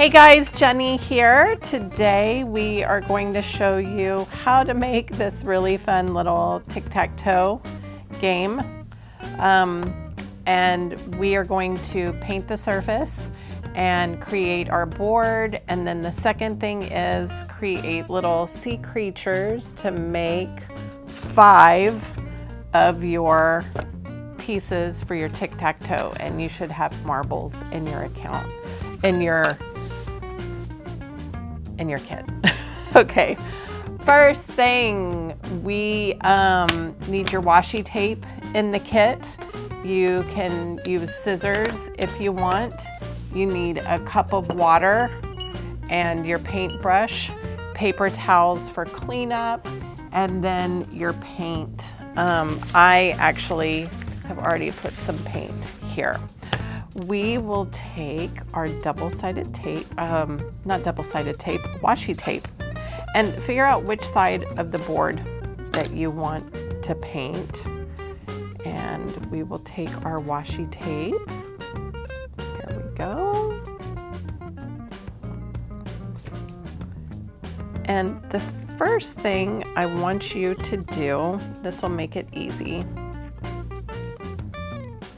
Hey guys, Jenny here. Today we are going to show you how to make this really fun little tic-tac-toe game. And we are going to paint the surface and create our board. And then the second thing is create little sea creatures to make 5 of your pieces for your tic-tac-toe. And you should have marbles in your account, in your kit. Okay, first thing, we need your washi tape in the kit. You can use scissors if you want. You need a cup of water and your paintbrush, paper towels for cleanup, and then your paint. I actually have already put some paint here. We will take our double-sided tape, not double-sided tape, washi tape, and figure out which side of the board that you want to paint. And we will take our washi tape. Here we go. And the first thing I want you to do, this will make it easy.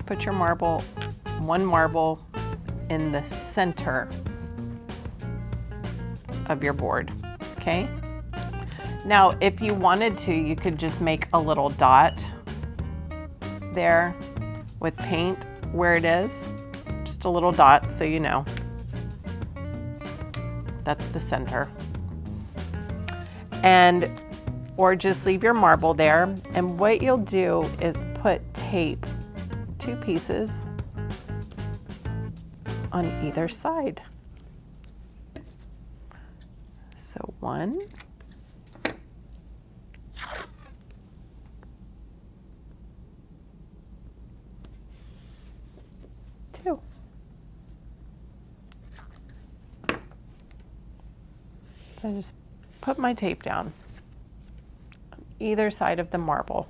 Put your one marble in the center of your board, okay? Now, if you wanted to, you could just make a little dot there with paint where it is, just a little dot so you know. That's the center. And, or just leave your marble there. And what you'll do is put tape, 2 pieces on either side. So 1, 2. So I just put my tape down on either side of the marble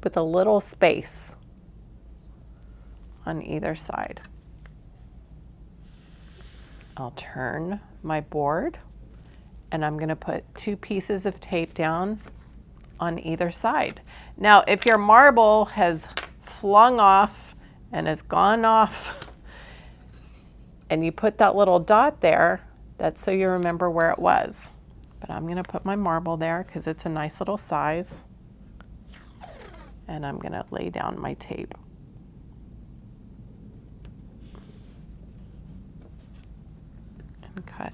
with a little space on either side. I'll turn my board and I'm going to put 2 pieces of tape down on either side. Now, if your marble has flung off and has gone off and you put that little dot there, that's so you remember where it was. But I'm going to put my marble there because it's a nice little size. And I'm going to lay down my tape. Cut.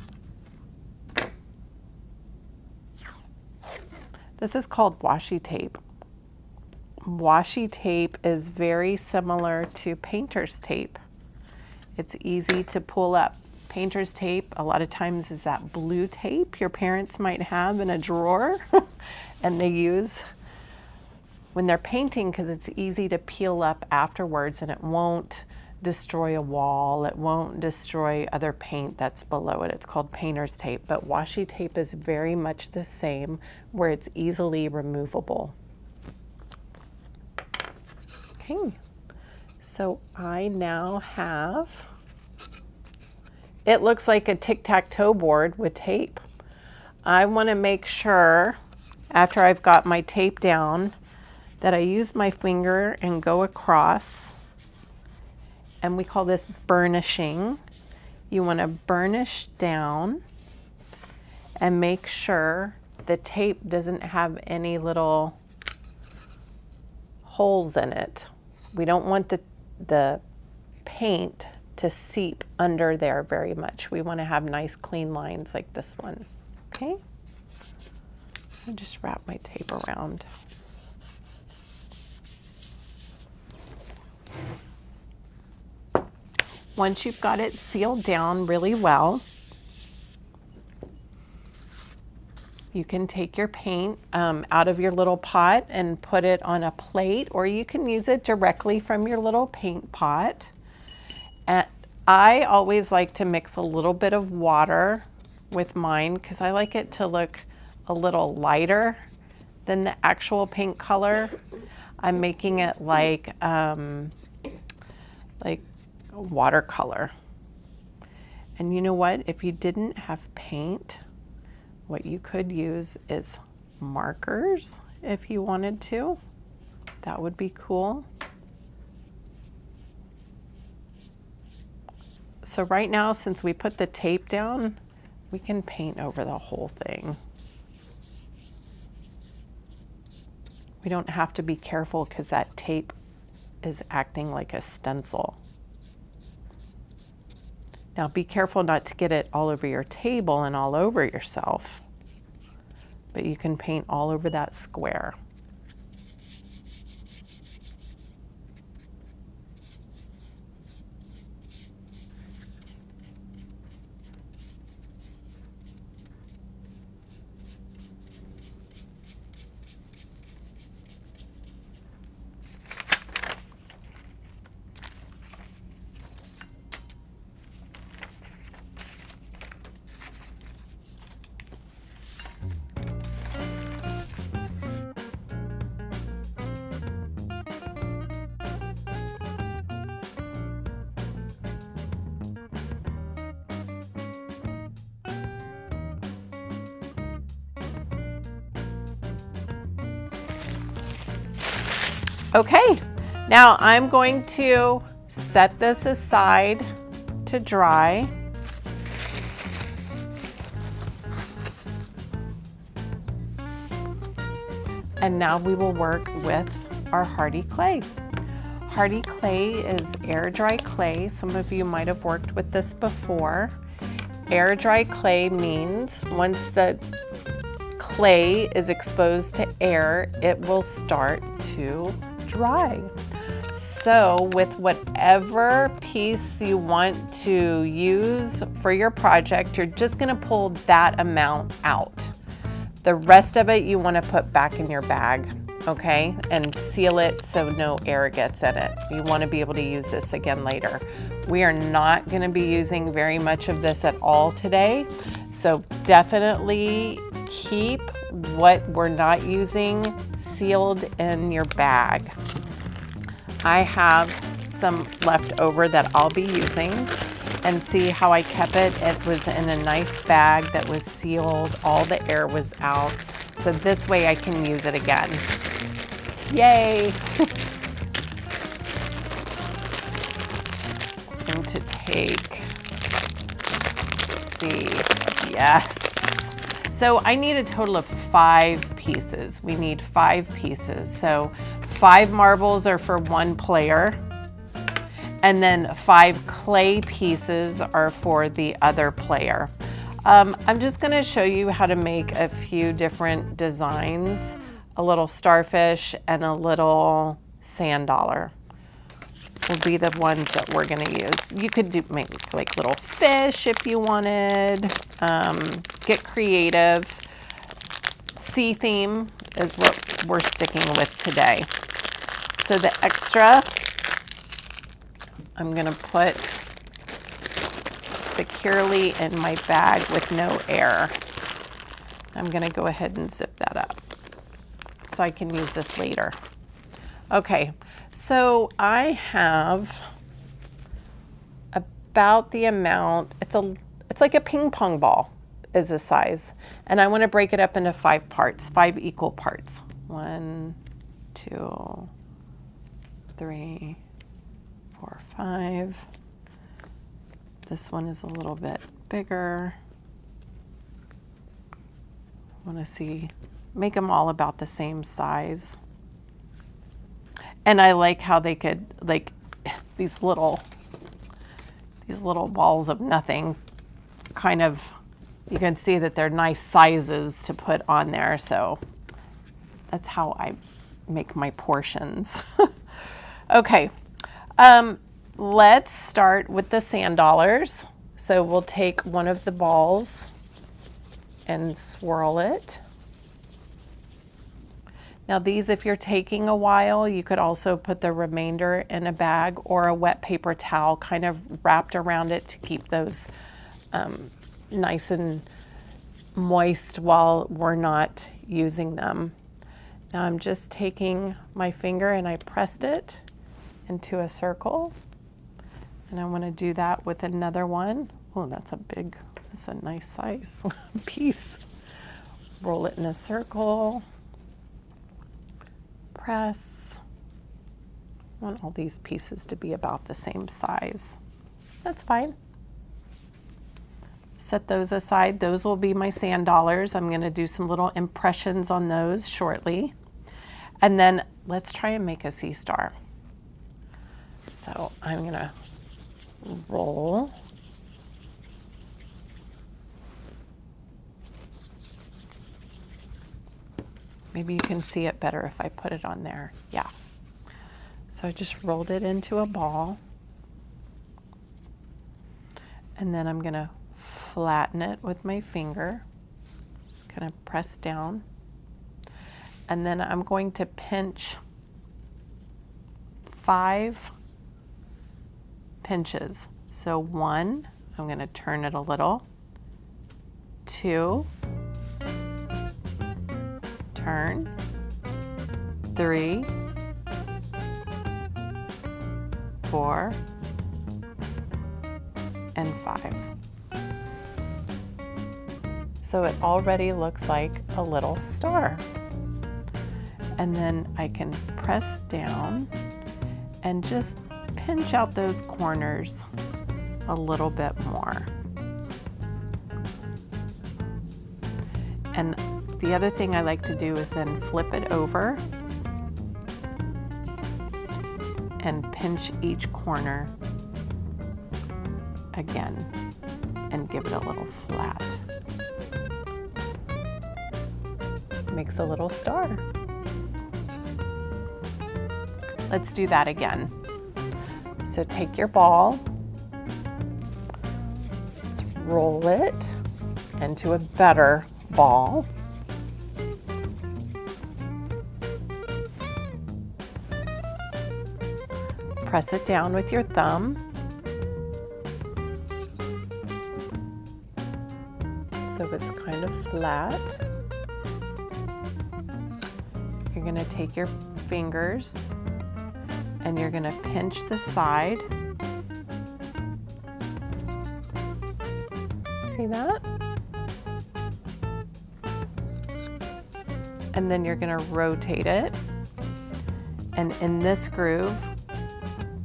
This is called washi tape. Washi tape is very similar to painter's tape. It's easy to pull up. Painter's tape a lot of times is that blue tape your parents might have in a drawer and they use when they're painting because it's easy to peel up afterwards and it won't destroy a wall, it won't destroy other paint that's below it. It's called painter's tape, but washi tape is very much the same where it's easily removable. Okay, so I now have, it looks like a tic-tac-toe board with tape. I want to make sure after I've got my tape down that I use my finger and go across. And we call this burnishing. You want to burnish down and make sure the tape doesn't have any little holes in it. We don't want the paint to seep under there very much. We want to have nice clean lines like this one. Okay? I'll just wrap my tape around. Once you've got it sealed down really well, you can take your paint out of your little pot and put it on a plate, or you can use it directly from your little paint pot. And I always like to mix a little bit of water with mine because I like it to look a little lighter than the actual paint color. I'm making it like watercolor. And you know what? If you didn't have paint, what you could use is markers if you wanted to. That would be cool. So right now, since we put the tape down, we can paint over the whole thing. We don't have to be careful because that tape is acting like a stencil. Now be careful not to get it all over your table and all over yourself, but you can paint all over that square. Okay, now I'm going to set this aside to dry. And now we will work with our hardy clay. Hardy clay is air dry clay. Some of you might have worked with this before. Air dry clay means once the clay is exposed to air, it will start to dry. So with whatever piece you want to use for your project, you're just going to pull that amount out. The rest of it you want to put back in your bag, okay? And seal it so no air gets in it. You want to be able to use this again later. We are not going to be using very much of this at all today. So definitely keep what we're not using sealed in your bag. I have some left over that I'll be using, and see how I kept it. It was in a nice bag that was sealed. All the air was out. So this way I can use it again. Yay! I'm going to take, let's see, yes. So I need a total of 5 pieces. We need 5 pieces. So 5 marbles are for one player. And then 5 clay pieces are for the other player. I'm just gonna show you how to make a few different designs, a little starfish and a little sand dollar will be the ones that we're gonna use. You could make like little fish if you wanted, get creative. Sea theme is what we're sticking with today. So the extra, I'm gonna put securely in my bag with no air. I'm gonna go ahead and zip that up so I can use this later. Okay, so I have about the amount, it's like a ping pong ball is the size. And I wanna break it up into 5 parts, 5 equal parts. 1, 2, 3, 4, 5. This one is a little bit bigger. I want to see, make them all about the same size. And I like how they could, like, these little balls of nothing, kind of, you can see that they're nice sizes to put on there. So that's how I make my portions. Okay. Let's start with the sand dollars. So we'll take one of the balls and swirl it. Now these, if you're taking a while, you could also put the remainder in a bag or a wet paper towel kind of wrapped around it to keep those nice and moist while we're not using them. Now I'm just taking my finger and I pressed it into a circle. And I want to do that with another one. Oh, that's a nice size piece. Roll it in a circle. Press. I want all these pieces to be about the same size. That's fine. Set those aside. Those will be my sand dollars. I'm going to do some little impressions on those shortly. And then let's try and make a sea star. So I'm going to roll. Maybe you can see it better if I put it on there. Yeah. So I just rolled it into a ball. And then I'm going to flatten it with my finger. Just kind of press down. And then I'm going to pinch 5 pinches. So 1, I'm going to turn it a little. 2, turn. 3, 4, and 5. So it already looks like a little star. And then I can press down and just pinch out those corners a little bit more. And the other thing I like to do is then flip it over and pinch each corner again and give it a little flat. Makes a little star. Let's do that again. So take your ball, let's roll it into a better ball. Press it down with your thumb. So it's kind of flat. You're going to take your fingers and you're going to pinch the side. See that? And then you're going to rotate it. And in this groove,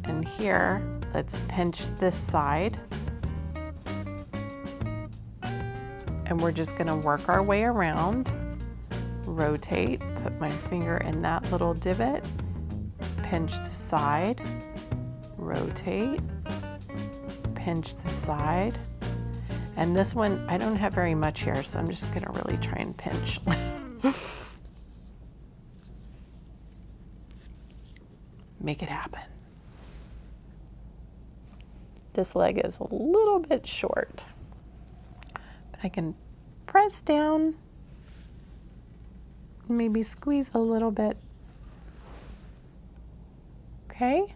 and here, let's pinch this side. And we're just going to work our way around. Rotate, put my finger in that little divot, pinch the side, rotate, pinch the side. And this one, I don't have very much here, so I'm just gonna really try and pinch. Make it happen. This leg is a little bit short, but I can press down, maybe squeeze a little bit. Okay,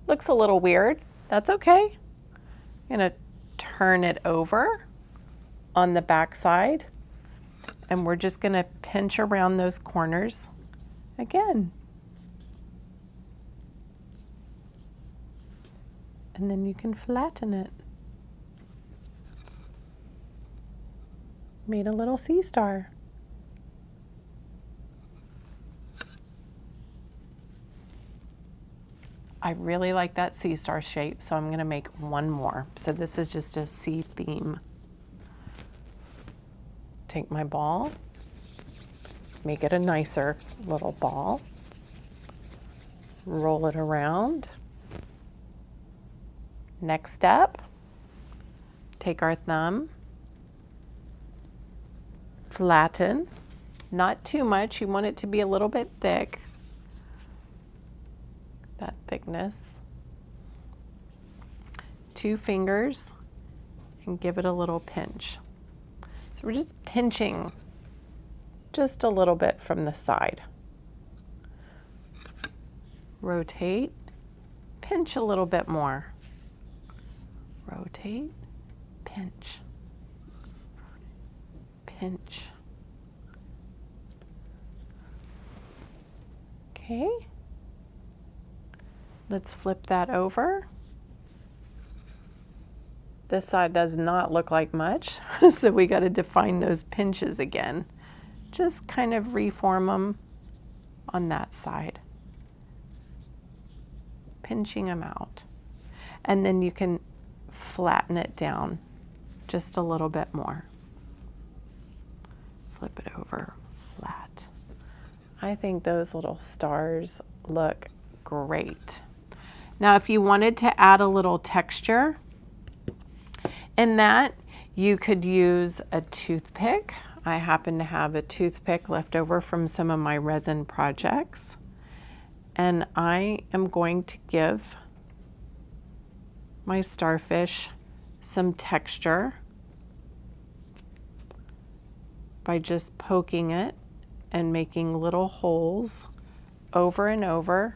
looks a little weird. That's okay. I'm gonna turn it over on the back side, and we're just gonna pinch around those corners again. And then you can flatten it. Made a little sea star. I really like that sea star shape, so I'm gonna make one more. So this is just a sea theme. Take my ball, make it a nicer little ball, roll it around. Next step, take our thumb, flatten, not too much, you want it to be a little bit thick. That thickness. 2 fingers and give it a little pinch. So we're just pinching just a little bit from the side. Rotate, pinch a little bit more. Rotate, pinch, pinch. Okay. Let's flip that over. This side does not look like much, so we got to define those pinches again. Just kind of reform them on that side. Pinching them out. And then you can flatten it down just a little bit more. Flip it over flat. I think those little stars look great. Now, if you wanted to add a little texture in that, you could use a toothpick. I happen to have a toothpick left over from some of my resin projects. And I am going to give my starfish some texture by just poking it and making little holes over and over.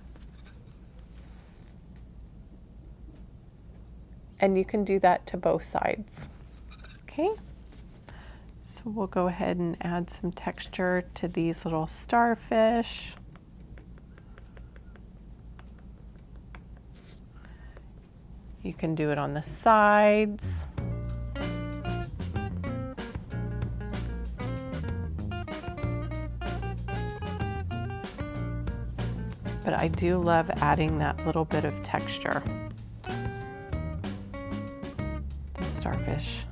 And you can do that to both sides. Okay? So we'll go ahead and add some texture to these little starfish. You can do it on the sides. But I do love adding that little bit of texture. The starfish.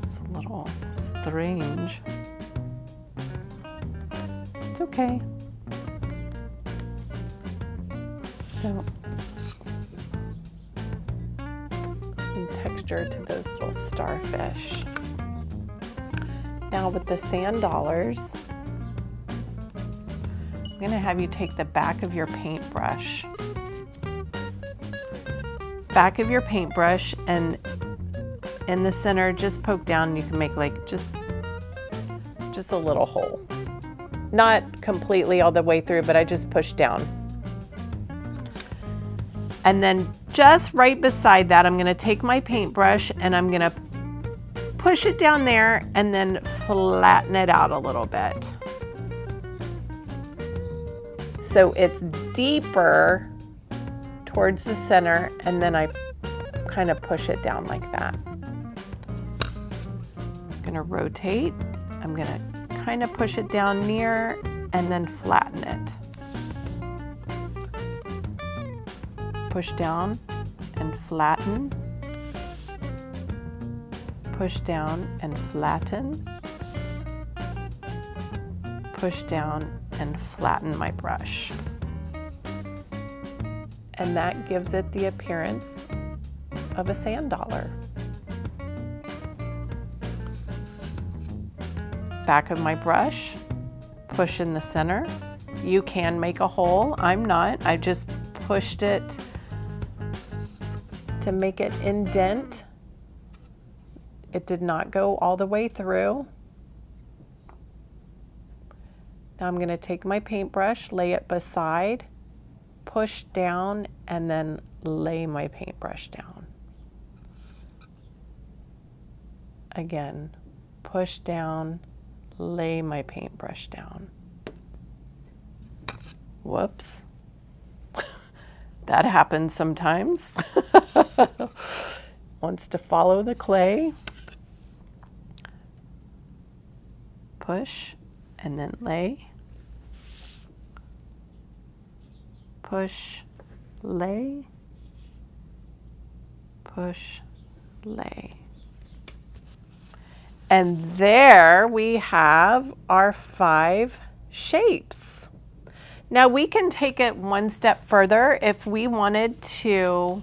It's a little strange. It's okay. So, some texture to those little starfish. Now with the sand dollars, I'm going to have you take the back of your paintbrush. Back of your paintbrush, and in the center, just poke down. You can make like just a little hole. Not completely all the way through, but I just push down. And then just right beside that, I'm going to take my paintbrush and I'm going to push it down there and then flatten it out a little bit. So it's deeper towards the center, and then I kind of push it down like that. I'm going to rotate. I'm going to kind of push it down near and then flatten it. Push down and flatten. Push down and flatten. Push down and flatten my brush. And that gives it the appearance of a sand dollar. Back of my brush, push in the center. You can make a hole. I'm not. I just pushed it to make it indent. It did not go all the way through. Now I'm going to take my paintbrush, lay it beside, push down, and then lay my paintbrush down. Again, push down, lay my paintbrush down. Whoops. That happens sometimes. Wants to follow the clay. Push and then lay. Push, lay. Push, lay. And there we have our 5 shapes. Now we can take it one step further. If we wanted to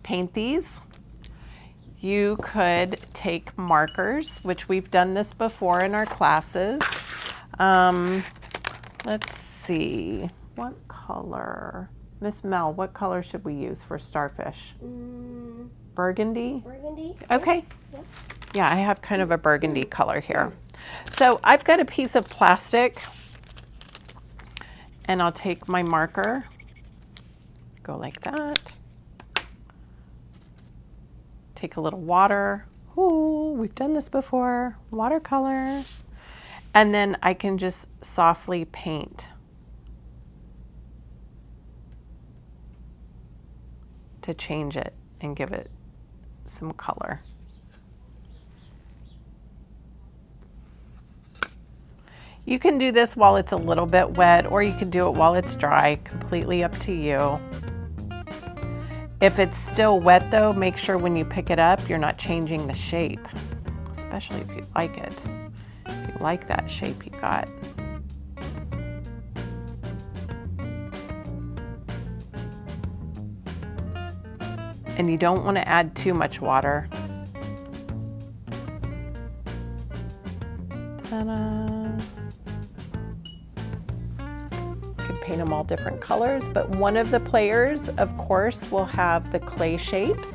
paint these, you could take markers, which we've done this before in our classes. Let's see, what color? Miss Mel, what color should we use for starfish? Burgundy? Burgundy. Okay. Yep. Yeah, I have kind of a burgundy color here. So I've got a piece of plastic, and I'll take my marker, go like that. Take a little water. Ooh, we've done this before. Watercolor. And then I can just softly paint to change it and give it some color. You can do this while it's a little bit wet, or you can do it while it's dry, completely up to you. If it's still wet though, make sure when you pick it up, you're not changing the shape, especially if you like it. If you like that shape you got. And you don't want to add too much water. Ta-da! Paint them all different colors, but one of the players, of course, will have the clay shapes,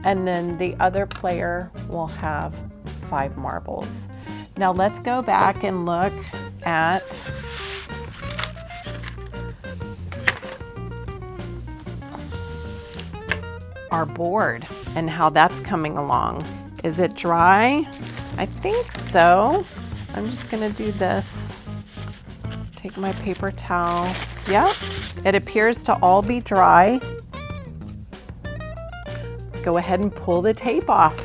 and then the other player will have 5 marbles. Now let's go back and look at our board and how that's coming along. Is it dry? I think so. I'm just gonna do this. Take my paper towel. Yep, it appears to all be dry. Let's go ahead and pull the tape off.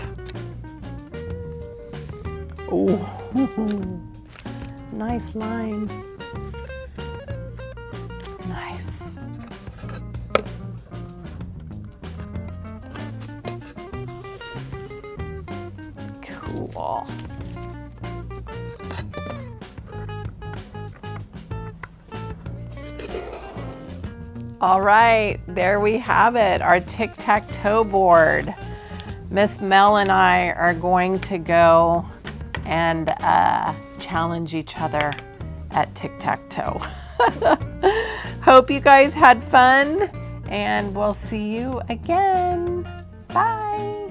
Oh, nice line. Nice. Cool. All right, there we have it, our tic-tac-toe board. Miss Mel and I are going to go and challenge each other at tic-tac-toe. Hope you guys had fun, and we'll see you again. Bye.